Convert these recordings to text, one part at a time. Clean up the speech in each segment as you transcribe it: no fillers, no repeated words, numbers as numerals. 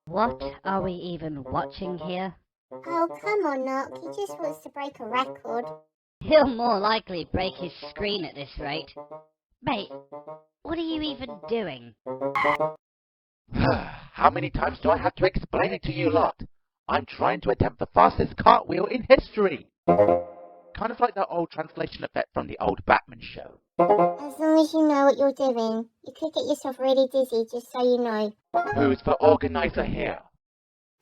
What are we even watching here? Oh, come on, Nook. He just wants to break a record. He'll more likely break his screen at this rate. Mate, what are you even doing? How many times do I have to explain it to you lot? I'm trying to attempt the fastest cartwheel in history. Kind of like that old translation effect from the old Batman show. As long as you know what you're doing. You could get yourself really dizzy, just so you know. Who's the organizer here?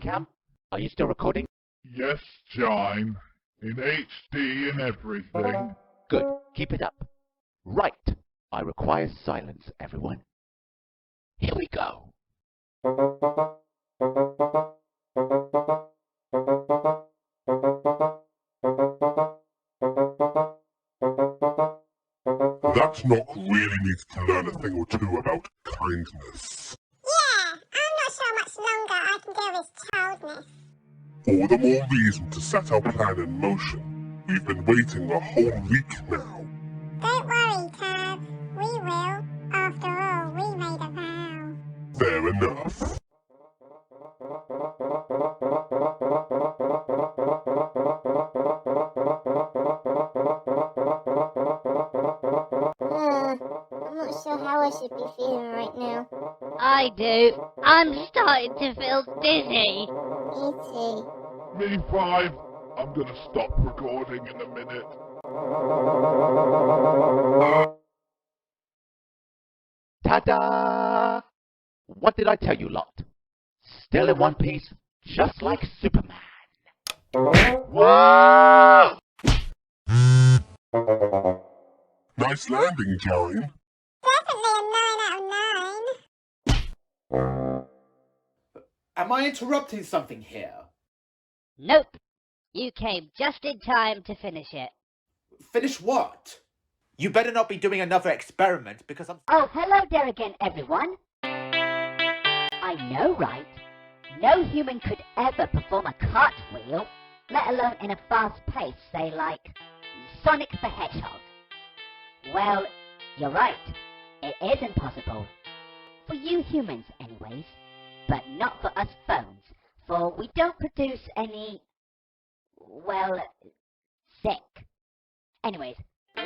Cam, are you still recording? Yes, Jime. In HD and everything. Good, keep it up. Right, I require silence, everyone. Here we go. That Nook really needs to learn a thing or two about kindness. Yeah, I'm not sure much longer I can do this childness. All the more reason to set our plan in motion. We've been waiting a whole week now. Don't worry, Tab. We will. After all, we made a vow. Fair enough. I'm not sure how I should be feeling right now. I do. I'm starting to feel dizzy. Me too. Me 5. I'm gonna stop recording in a minute. Ta-da! What did I tell you lot? Still in one piece, just like Superman. Whoa! Nice landing, Jime. Definitely a 9 out of 9. Am I interrupting something here? Nope. You came just in time to finish it. Finish what? You better not be doing another experiment because I'm... Oh, hello there again, everyone. I know, right? No human could ever perform a cartwheel, let alone in a fast pace, say like Sonic the Hedgehog. Well, you're right. It is impossible. For you humans, anyways. But not for us phones, for we don't produce any, well, sick. Anyways,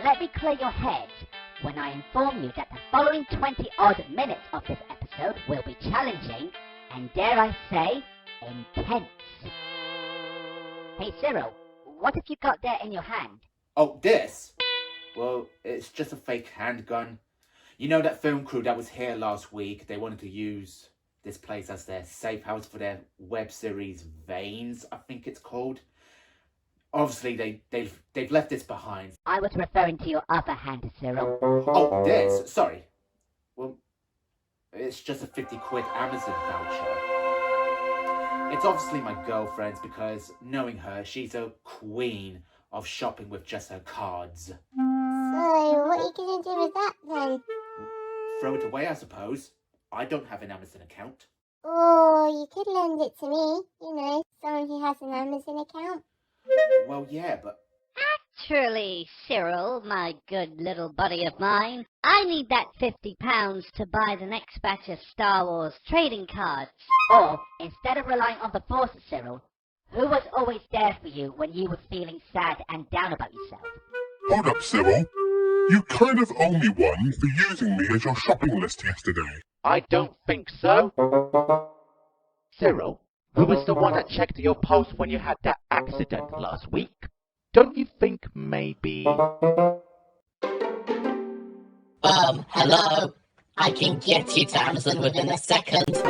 let me clear your heads when I inform you that the following 20-odd minutes of this episode will be challenging and, dare I say, intense. Hey Cyril, what have you got there in your hand? Oh, this? Well, it's just a fake handgun. You know that film crew that was here last week? They wanted to use this place as their safe house for their web series Veins, I think it's called. Obviously, they've left this behind. I was referring to your other hand, Cyril. Oh, this? Sorry. Well, it's just a 50 quid Amazon voucher. It's obviously my girlfriend's because, knowing her, she's a queen of shopping with just her cards. So, what are you going to do with that then? Throw it away, I suppose. I don't have an Amazon account. Or you could lend it to me. You know, someone who has an Amazon account. Well, yeah, but... Actually, Cyril, my good little buddy of mine, I need that £50 to buy the next batch of Star Wars trading cards. Or, instead of relying on the Force, Cyril, who was always there for you when you were feeling sad and down about yourself? Hold up, Cyril. You kind of owe me one for using me as your shopping list yesterday. I don't think so. Cyril, who was the one that checked your pulse when you had that accident last week? Don't you think maybe... Hello. I can get you to Amazon within a second. Hey!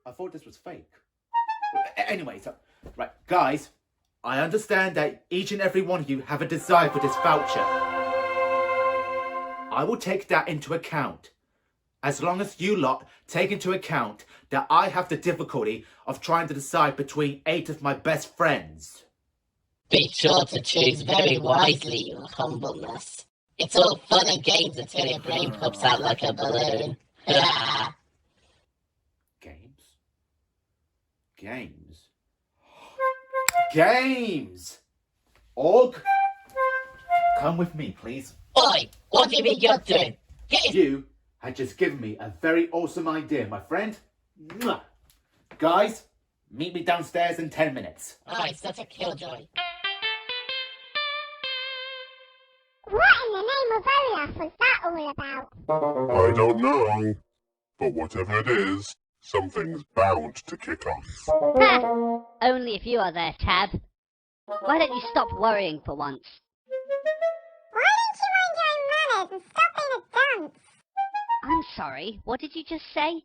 I thought this was fake. Anyway, so, right, guys, I understand that each and every one of you have a desire for this voucher. I will take that into account. As long as you lot take into account that I have the difficulty of trying to decide between 8 of my best friends. Be sure to choose very wisely, your humbleness. It's all fun and games until your brain pops out like a balloon. Games? Games? Games! Org? Come with me, please. Oi, what do you mean you're doing? You had just given me a very awesome idea, my friend. Mwah. Guys, meet me downstairs in 10 minutes. Oh, it's such a killjoy. What in the name of Olaf was that all about? I don't know. But whatever it is, something's bound to kick off. Ha! Only if you are there, Tab. Why don't you stop worrying for once? Why don't you mind your own manners and stop being a dunce? I'm sorry, what did you just say?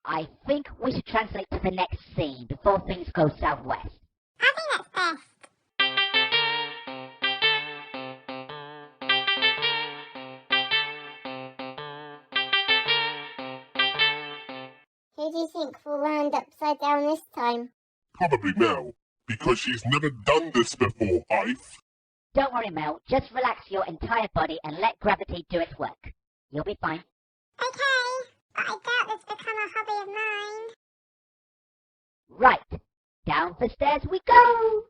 I think we should translate to the next scene before things go southwest. I think that's best. Who do you think will land upside down this time? Probably Mel, because she's never done this before, iFe. Don't worry, Mel. Just relax your entire body and let gravity do its work. You'll be fine. Okay, but I doubt this become a hobby of mine. Right. Down the stairs we go!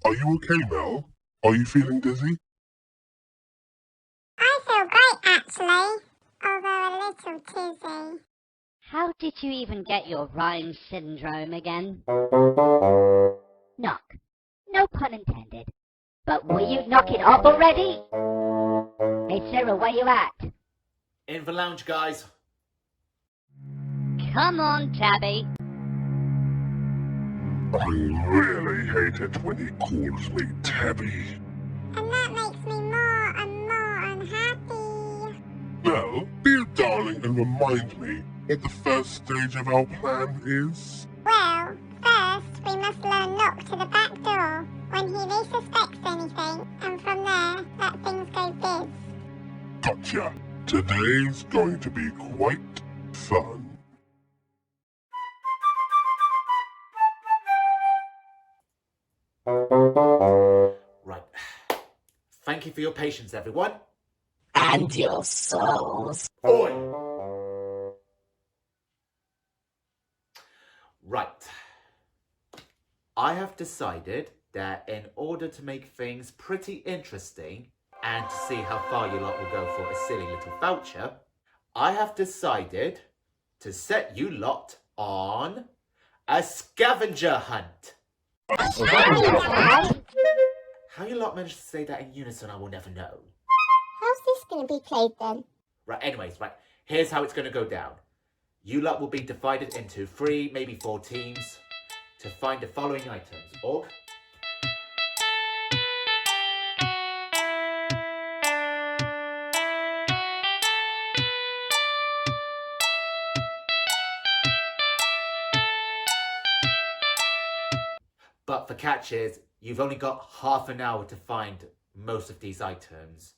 Are you okay, Mel? Are you feeling dizzy? I feel great, actually, although a little tizzy. How did you even get your rhyme syndrome again? Knock. No pun intended. But will you knock it off already? Hey Cyril, where you at? In the lounge, guys. Come on, Tabby. I really hate it when he calls me Tabby. And that makes me more and more unhappy. Mel, be a darling and remind me what the first stage of our plan is. Well, first we must learn knock to the back door when he least suspects anything, and from there let things go biz. Gotcha. Today's going to be quite fun. Right. Thank you for your patience, everyone. And your souls. Oi! Right. I have decided that in order to make things pretty interesting and to see how far you lot will go for a silly little voucher, I have decided to set you lot on a scavenger hunt. How you lot managed to say that in unison, I will never know. How's this going to be played then? Right, anyways, right, here's how it's going to go down. You lot will be divided into 3, maybe 4 teams to find the following items. Org? But for catches, you've only got half an hour to find most of these items.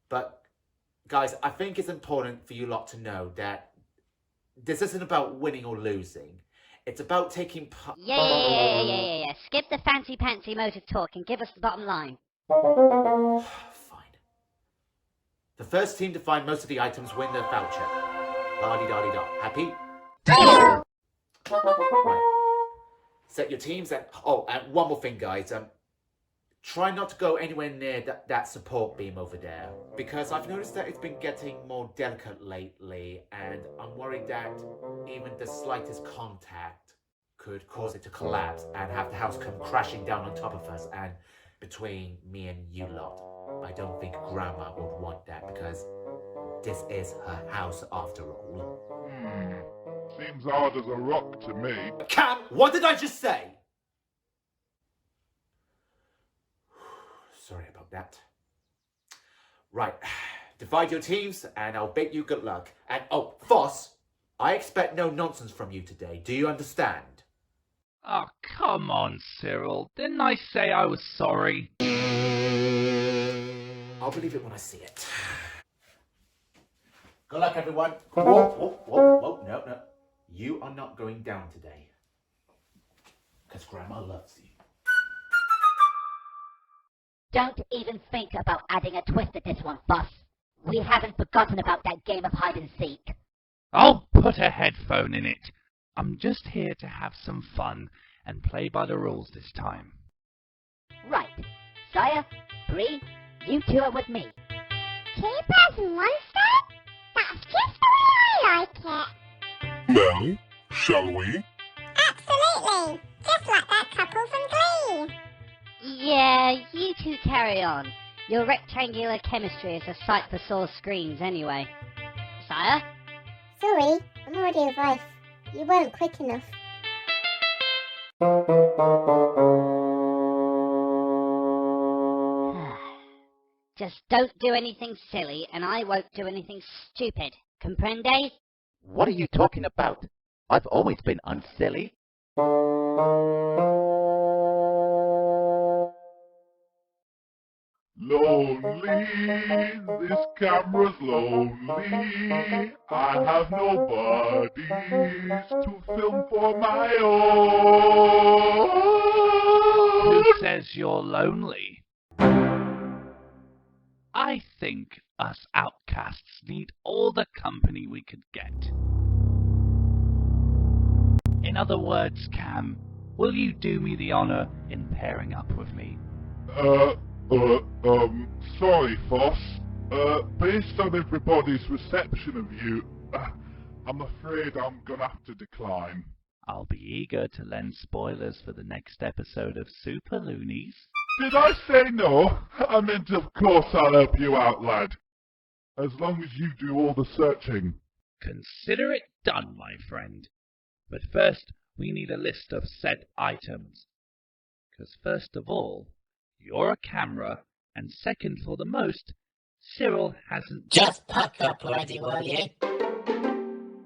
But guys, I think it's important for you lot to know that this isn't about winning or losing. It's about taking part. Yeah. Skip the fancy-pantsy motive talk and give us the bottom line. Fine. The first team to find most of the items win the voucher. La-di-da-di-da. Happy? Right. Set your teams and... Oh, and one more thing, guys. Try not to go anywhere near that support beam over there, because I've noticed that it's been getting more delicate lately, and I'm worried that even the slightest contact could cause it to collapse and have the house come crashing down on top of us. And between me and you lot, I don't think Grandma would want that, because this is her house after all. Seems hard as a rock to me. Cam, what did I just say? Sorry about that. Right, divide your teams and I'll bid you good luck. And oh, Voss, I expect no nonsense from you today. Do you understand? Oh, come on, Cyril. Didn't I say I was sorry? I'll believe it when I see it. Good luck, everyone. Whoa, no. You are not going down today. Because Grandma loves you. Don't even think about adding a twist to this one, boss. We haven't forgotten about that game of hide and seek. I'll put a headphone in it. I'm just here to have some fun and play by the rules this time. Right. Sire, Bree, you two are with me. 2 person monster? That's just the way I like it. Well, shall we? Absolutely. Just like that couple from Glee. Yeah, you two carry on. Your rectangular chemistry is a sight for sore screens anyway. Sire? Sorry, I'm already a wife. You weren't quick enough. Just don't do anything silly and I won't do anything stupid. Comprende? What are you talking about? I've always been unsilly. Lonely, this camera's lonely. I have nobody to film for my own. Who says you're lonely? I think us outcasts need all the company we could get. In other words, Cam, will you do me the honor in pairing up with me? Sorry, Foss. Based on everybody's reception of you, I'm afraid I'm gonna have to decline. I'll be eager to lend spoilers for the next episode of Super Loonies. Did I say no? I meant, of course, I'll help you out, lad. As long as you do all the searching. Consider it done, my friend. But first, we need a list of said items. 'Cause first of all, you're a camera, and second for the most, Cyril hasn't... Just pack up ready, will you?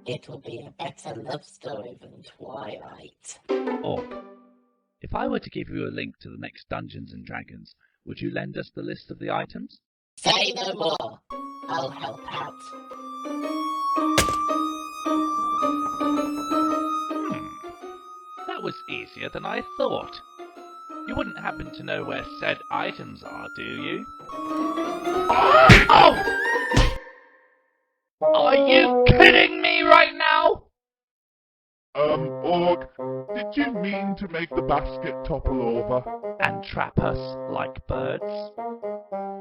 It will be a better love story than Twilight. Or, if I were to give you a link to the next Dungeons & Dragons, would you lend us the list of the items? Say no more. I'll help out. That was easier than I thought. You wouldn't happen to know where said items are, do you? Oh! Are you kidding me right now? Org, did you mean to make the basket topple over? And trap us like birds?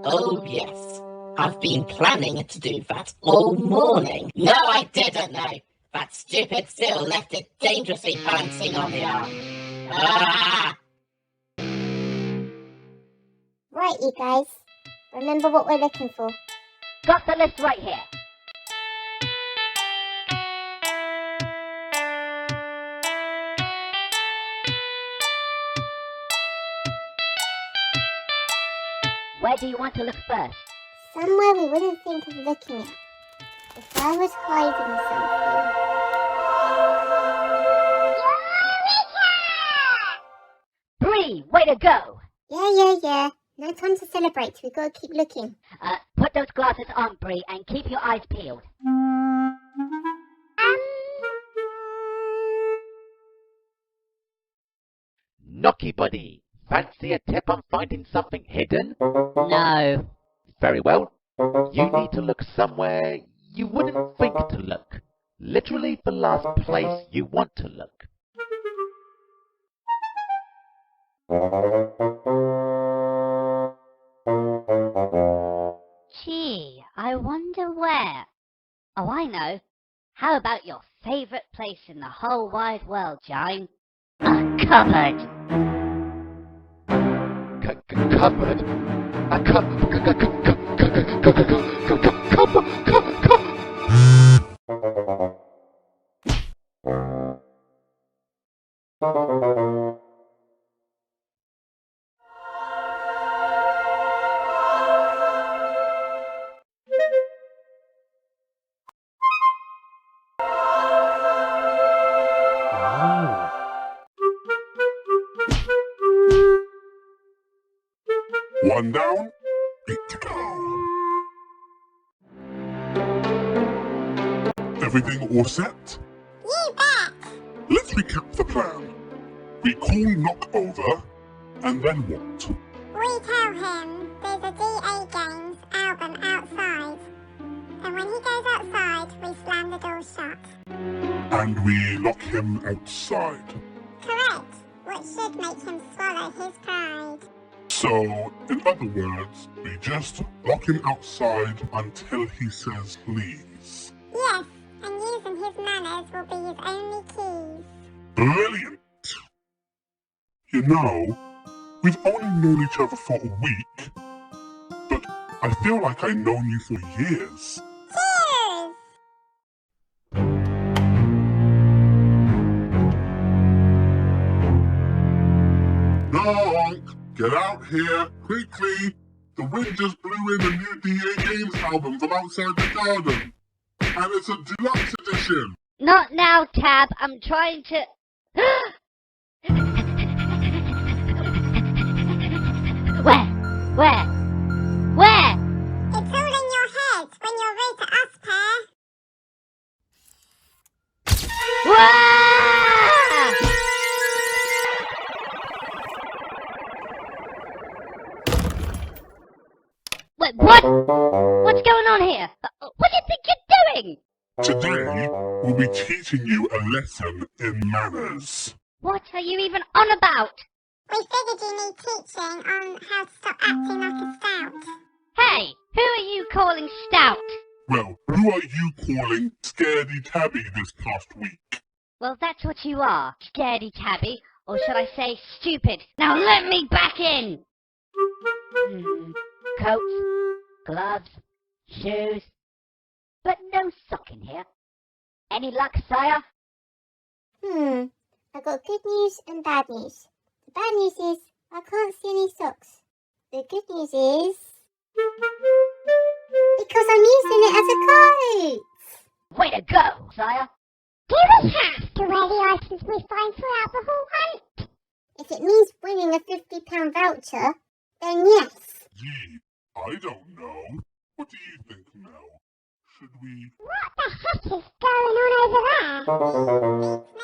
Oh yes. I've been planning to do that all morning. No, I didn't know. That stupid Cyril left it dangerously bouncing on the arm. Ah! Right, you guys. Remember what we're looking for. Got the list right here. Where do you want to look first? Somewhere we wouldn't think of looking at. If I was hiding something... Bree, way to go! Yeah. No time to celebrate. We've got to keep looking. Put those glasses on, Bree, and keep your eyes peeled. Nokia buddy, fancy a tip on finding something hidden? No. Very well. You need to look somewhere you wouldn't think to look. Literally the last place you want to look. Gee, I wonder where. Oh, I know. How about your favourite place in the whole wide world, Jane? A cupboard. Cupboard? A One down, 8 to go. everything all set? You bet. Let's recap the plan. We call Knock over, and then what? We tell him there's a DA Games album outside. And when he goes outside, we slam the door shut. And we lock him outside. Correct. What should make him swallow his pride. So, in other words, we just lock him outside until he says please. Yes, and using his manners will be his only keys. Brilliant! You know, we've only known each other for a week, but I feel like I've known you for years. Cheers! Knock! Get out here, quickly! The wind just blew in a new DA Games album from outside the garden. And it's a deluxe edition. Not now, Tab. I'm trying to... Where? It's all in your head when you're rude to us, pair. Wah! Wait, what? What's going on here? What do you think you're doing? Today, we'll be teaching you a lesson in manners. What are you even on about? We figured you need teaching on how to stop acting like a stout. Hey, who are you calling stout? Well, who are you calling Scaredy Tabby this past week? Well, that's what you are, scaredy tabby, or should I say stupid. Now let me back in! Coats, gloves, shoes, but no sock in here. Any luck, sire? I got good news and bad news. The bad news is I can't see any socks. The good news is because I'm using it as a coat. Way to go, sire. Do we have to wear the items we find throughout the whole hunt? If it means winning a £50 voucher, then yes. Gee, I don't know. What do you think, Mel? Should we... What the heck is going on over there? Beats me.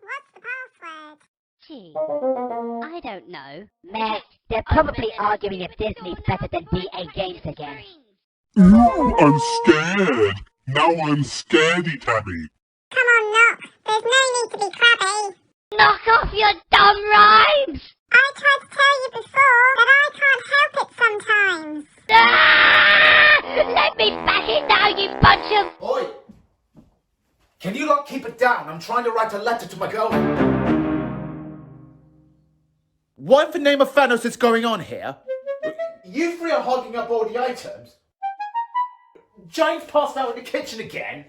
What's the password? Gee, I don't know. Meh, they're probably arguing if Disney's better than DA Games again. Ooh, I'm scared. Now I'm Scaredy Tabby. Come on, Knock. There's no need to be crabby. Knock off your dumb rhymes! I tried to tell you before that I can't help it sometimes. Ah! Let me back in now, you bunch of... Oi! Can you lot keep it down? I'm trying to write a letter to my girlfriend. What in the name of Thanos is going on here? You three are hogging up all the items. James passed out in the kitchen again.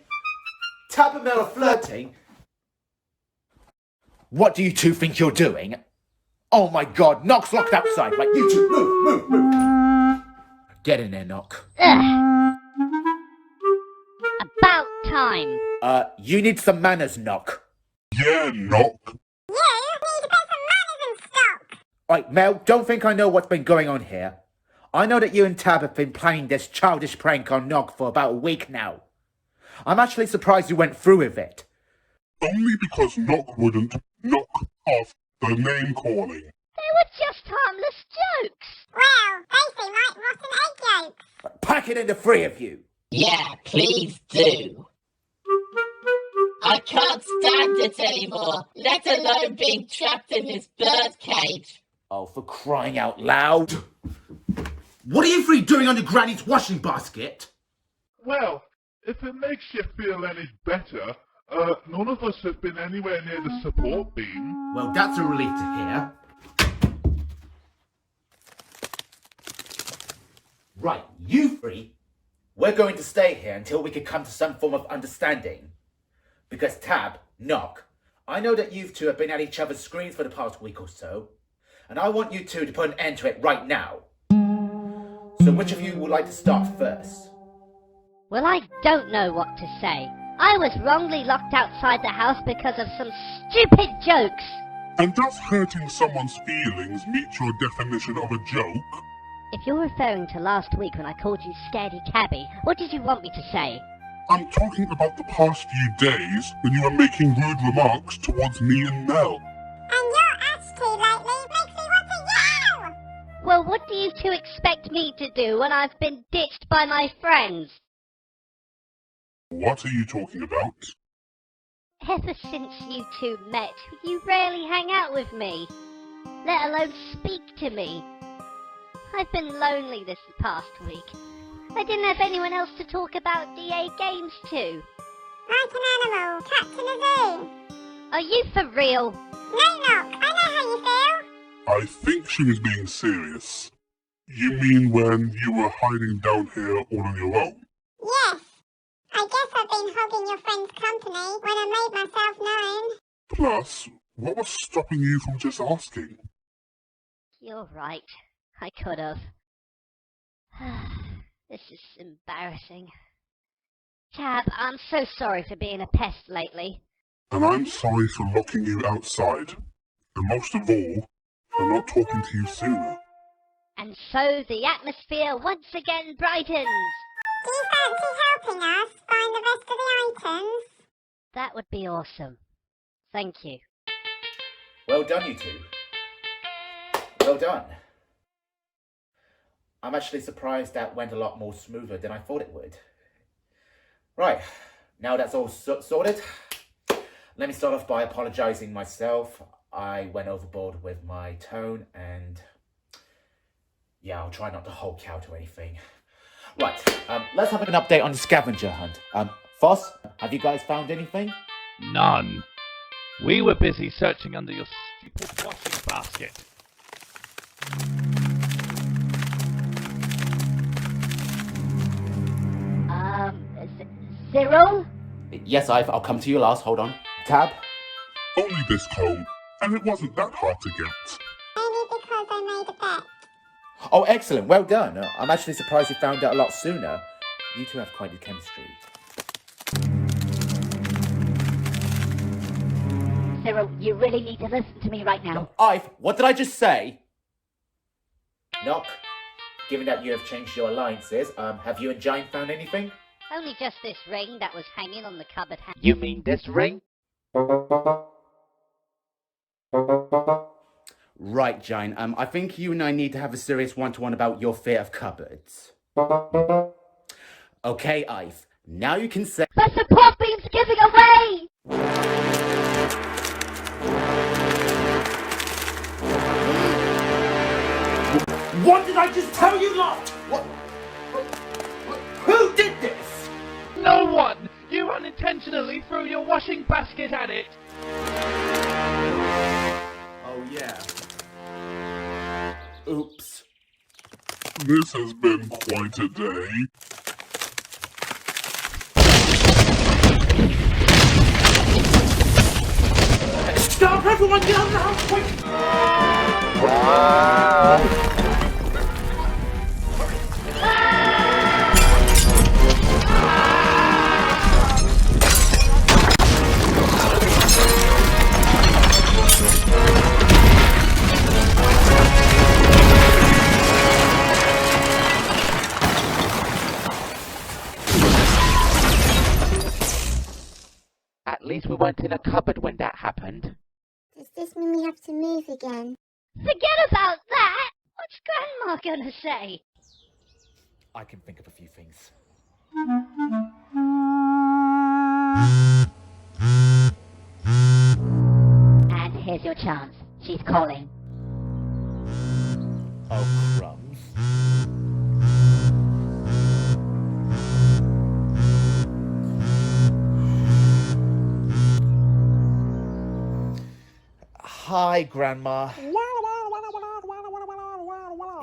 Tab and Mel are flirting. What do you two think you're doing? Oh my god, Knock's locked outside. Right, you two, move. Get in there, Knock. Ugh. About time. You need some manners, Knock. Yeah, Knock. You need to put some manners in stock. Right, Mel, don't think I know what's been going on here. I know that you and Tab have been planning this childish prank on Knock for about a week now. I'm actually surprised you went through with it. Only because Knock wouldn't knock off the name calling. They were just harmless jokes. Well, they seem like rotten egg yolks. Pack it in the three of you. Yeah, please do. I can't stand it anymore, let alone being trapped in this bird cage. Oh, for crying out loud. What are you three doing on your granny's washing basket? Well, if it makes you feel any better, none of us have been anywhere near the support beam. Well, that's a relief to hear. Right, you three, we're going to stay here until we can come to some form of understanding. Because Tab, Knock, I know that you two have been at each other's screens for the past week or so, and I want you two to put an end to it right now. So which of you would like to start first? Well, I don't know what to say. I was wrongly locked outside the house because of some stupid jokes. And does hurting someone's feelings meet your definition of a joke? If you're referring to last week when I called you Scaredy Cabby, what did you want me to say? I'm talking about the past few days when you were making rude remarks towards me and Mel. And your attitude lately makes me want to yell! Well, what do you two expect me to do when I've been ditched by my friends? What are you talking about? Ever since you two met, you rarely hang out with me, let alone speak to me. I've been lonely this past week. I didn't have anyone else to talk about DA games to. Like an animal, trapped in a zoo. Are you for real? No, Nock, I know how you feel. I think she was being serious. You mean when you were hiding down here all on your own? Yes. I guess I've been hogging your friend's company when I made myself known. Plus, what was stopping you from just asking? You're right. I could have. This is embarrassing. Tab, I'm so sorry for being a pest lately. And I'm sorry for locking you outside. And most of all, for not talking to you sooner. And so the atmosphere once again brightens. Do you fancy helping us find the rest of the items? That would be awesome. Thank you. Well done, you two. Well done. I'm actually surprised that went a lot more smoother than I thought it would. Right, now that's all sorted. Let me start off by apologising myself. I went overboard with my tone and yeah, I'll try not to hulk out or anything. Right, let's have an update on the scavenger hunt. Foss, have you guys found anything? None. We were busy searching under your stupid washing basket. Cyril? Yes, I'll come to you last. Hold on. Tab? Only this comb, and it wasn't that hard to get. Maybe because I made a bet. Oh, excellent. Well done. I'm actually surprised you found out a lot sooner. You two have quite the chemistry. Cyril, you really need to listen to me right now. iFe, what did I just say? Nock, given that you have changed your alliances, have you and Jane found anything? Only just this ring that was hanging on the cupboard. You mean this ring? Right, Jane. I think you and I need to have a serious one-to-one about your fear of cupboards. Okay, iFe. Now you can say... The support beam's giving away! What did I just tell you lot? What? Who did this? No one! You unintentionally threw your washing basket at it! Oh, yeah. Oops. This has been quite a day. Stop, everyone! Get out of the house, quick! At least we weren't in a cupboard when that happened. Does this mean we have to move again? Forget about that! What's Grandma gonna say? I can think of a few things. And here's your chance. She's calling. Oh, crumbs. Hi, Grandma.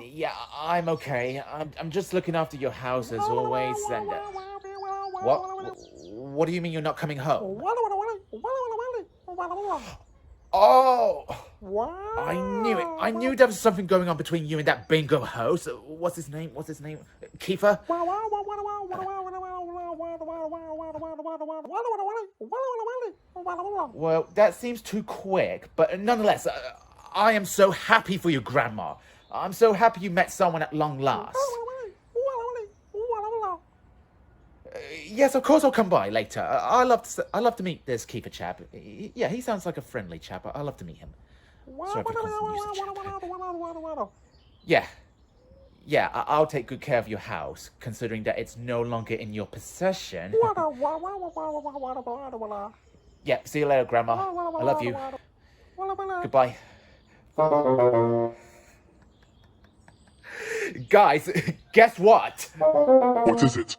Yeah, I'm okay. I'm just looking after your house as always, and... What do you mean you're not coming home? Oh! I knew it. I knew there was something going on between you and that bingo host. What's his name? Kiefer? Well, that seems too quick, but nonetheless, I am so happy for you, Grandma. I'm so happy you met someone at long last. Yes, of course I'll come by later. I love to meet this Kiefer chap. Yeah, he sounds like a friendly chap. I love to meet him. Sorry for the constant usage. Yeah, I'll take good care of your house, considering that it's no longer in your possession. Yeah, see you later, Grandma. I love you. Goodbye. Guys, guess what? What is it?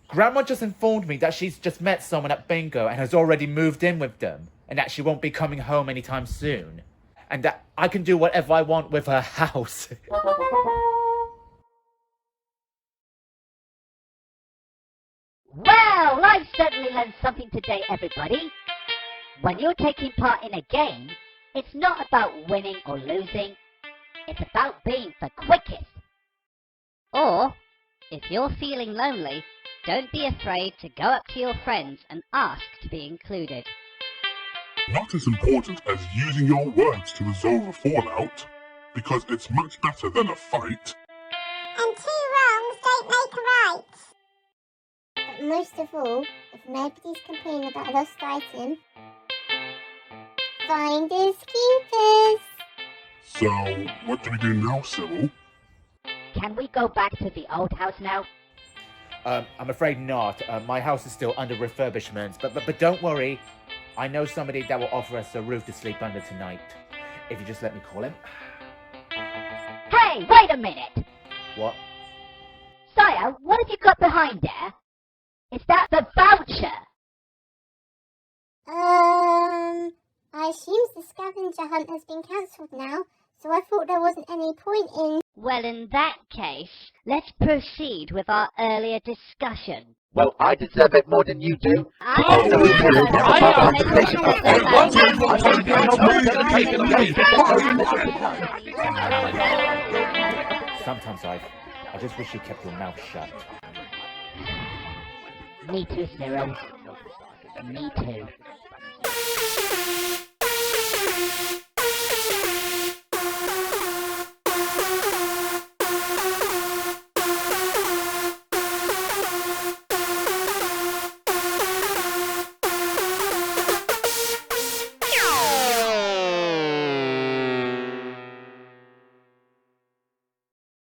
Grandma just informed me that she's just met someone at bingo and has already moved in with them, and that she won't be coming home anytime soon, and that I can do whatever I want with her house. Well, I've certainly learned something today, everybody. When you're taking part in a game, it's not about winning or losing. It's about being the quickest. Or, if you're feeling lonely, don't be afraid to go up to your friends and ask to be included. Not as important as using your words to resolve a fallout, because it's much better than a fight. And 2 wrongs don't make a right. But most of all, if nobody's complaining about a lost item, finders keepers. So, what do we do now, Cyril? Can we go back to the old house now? I'm afraid not. My house is still under refurbishment, but don't worry. I know somebody that will offer us a roof to sleep under tonight. If you just let me call him. Hey, wait a minute! What? Sire, what have you got behind there? Is that the voucher? I assume the scavenger hunt has been cancelled now, so I thought there wasn't any point in... Well, in that case, let's proceed with our earlier discussion. Well, I deserve it more than you do. Sometimes I just wish you kept your mouth shut. Me too, Cyril. Me too.